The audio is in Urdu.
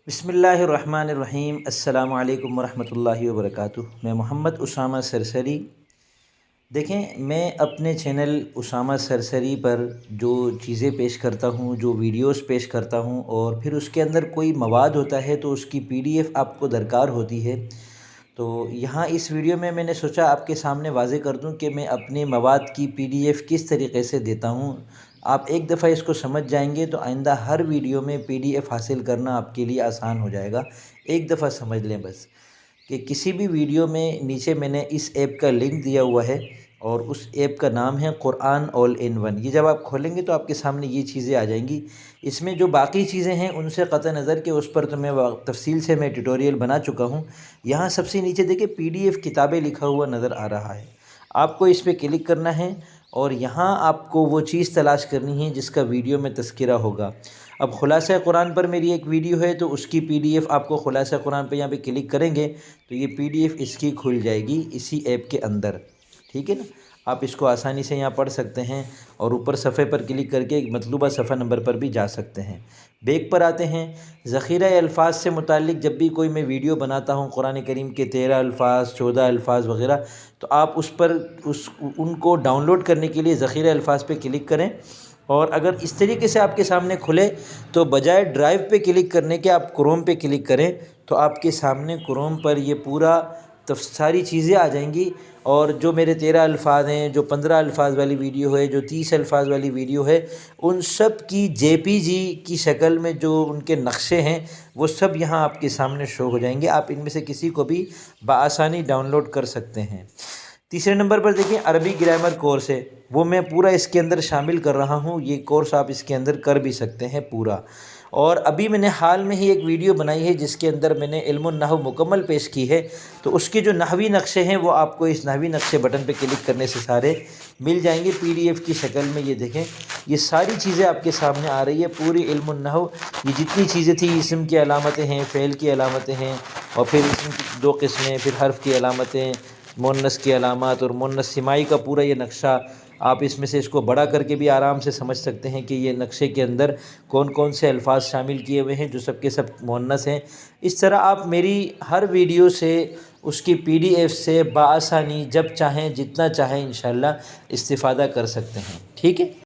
بسم اللہ الرحمن الرحیم۔ السلام علیکم ورحمۃ اللہ وبرکاتہ۔ میں محمد اسامہ سرسری۔ دیکھیں، میں اپنے چینل اسامہ سرسری پر جو چیزیں پیش کرتا ہوں، جو ویڈیوز پیش کرتا ہوں، اور پھر اس کے اندر کوئی مواد ہوتا ہے تو اس کی PDF آپ کو درکار ہوتی ہے، تو یہاں اس ویڈیو میں نے سوچا آپ کے سامنے واضح کر دوں کہ میں اپنے مواد کی PDF کس طریقے سے دیتا ہوں۔ آپ ایک دفعہ اس کو سمجھ جائیں گے تو آئندہ ہر ویڈیو میں PDF حاصل کرنا آپ کے لیے آسان ہو جائے گا۔ ایک دفعہ سمجھ لیں بس کہ کسی بھی ویڈیو میں نیچے میں نے اس ایپ کا لنک دیا ہوا ہے، اور اس ایپ کا نام ہے قرآن آل ان ون۔ یہ جب آپ کھولیں گے تو آپ کے سامنے یہ چیزیں آ جائیں گی۔ اس میں جو باقی چیزیں ہیں ان سے قطع نظر کہ اس پر تو میں تفصیل سے میں ٹیوٹوریل بنا چکا ہوں۔ یہاں سب سے نیچے دیکھیں PDF کتابیں لکھا ہوا نظر آ رہا ہے، آپ کو اس پہ کلک کرنا ہے، اور یہاں آپ کو وہ چیز تلاش کرنی ہے جس کا ویڈیو میں تذکرہ ہوگا۔ اب خلاصہ قرآن پر میری ایک ویڈیو ہے تو اس کی PDF آپ کو خلاصہ قرآن پہ یہاں پہ کلک کریں گے تو یہ PDF اس کی کھل جائے گی اسی ایپ کے اندر، ٹھیک ہے نا۔ آپ اس کو آسانی سے یہاں پڑھ سکتے ہیں، اور اوپر صفحے پر کلک کر کے مطلوبہ صفحہ نمبر پر بھی جا سکتے ہیں۔ بیک پر آتے ہیں۔ ذخیرہ الفاظ سے متعلق جب بھی کوئی میں ویڈیو بناتا ہوں، قرآن کریم کے 13 الفاظ، 14 الفاظ وغیرہ، تو آپ اس پر ان کو ڈاؤن لوڈ کرنے کے لیے ذخیرہ الفاظ پہ کلک کریں، اور اگر اس طریقے سے آپ کے سامنے کھلے تو بجائے ڈرائیو پہ کلک کرنے کے آپ کروم پہ کلک کریں تو آپ کے سامنے کروم پر یہ پورا ساری چیزیں آ جائیں گی، اور جو میرے 13 الفاظ ہیں، جو 15 الفاظ والی ویڈیو ہے، جو 30 الفاظ والی ویڈیو ہے، ان سب کی JPG کی شکل میں جو ان کے نقشے ہیں وہ سب یہاں آپ کے سامنے شو ہو جائیں گے۔ آپ ان میں سے کسی کو بھی بآسانی ڈاؤن لوڈ کر سکتے ہیں۔ تیسرے نمبر پر دیکھیں، عربی گرامر کورس ہے، وہ میں پورا اس کے اندر شامل کر رہا ہوں۔ یہ کورس آپ اس کے اندر کر بھی سکتے ہیں پورا۔ اور ابھی میں نے حال میں ہی ایک ویڈیو بنائی ہے جس کے اندر میں نے علم النحو مکمل پیش کی ہے، تو اس کے جو نحوی نقشے ہیں وہ آپ کو اس نحوی نقشے بٹن پہ کلک کرنے سے سارے مل جائیں گے PDF کی شکل میں۔ یہ دیکھیں، یہ ساری چیزیں آپ کے سامنے آ رہی ہے، پوری علم النحو۔ یہ جتنی چیزیں تھیں، اسم کی علامتیں ہیں، فعل کی علامتیں ہیں، اور پھر اسم کی 2 قسمیں، پھر حرف کی علامتیں، مؤنث کی علامات، اور مؤنث سمائی کا پورا یہ نقشہ۔ آپ اس میں سے اس کو بڑا کر کے بھی آرام سے سمجھ سکتے ہیں کہ یہ نقشے کے اندر کون کون سے الفاظ شامل کیے ہوئے ہیں جو سب کے سب مؤنث ہیں۔ اس طرح آپ میری ہر ویڈیو سے، اس کی PDF سے بآسانی جب چاہیں جتنا چاہیں انشاءاللہ استفادہ کر سکتے ہیں، ٹھیک ہے۔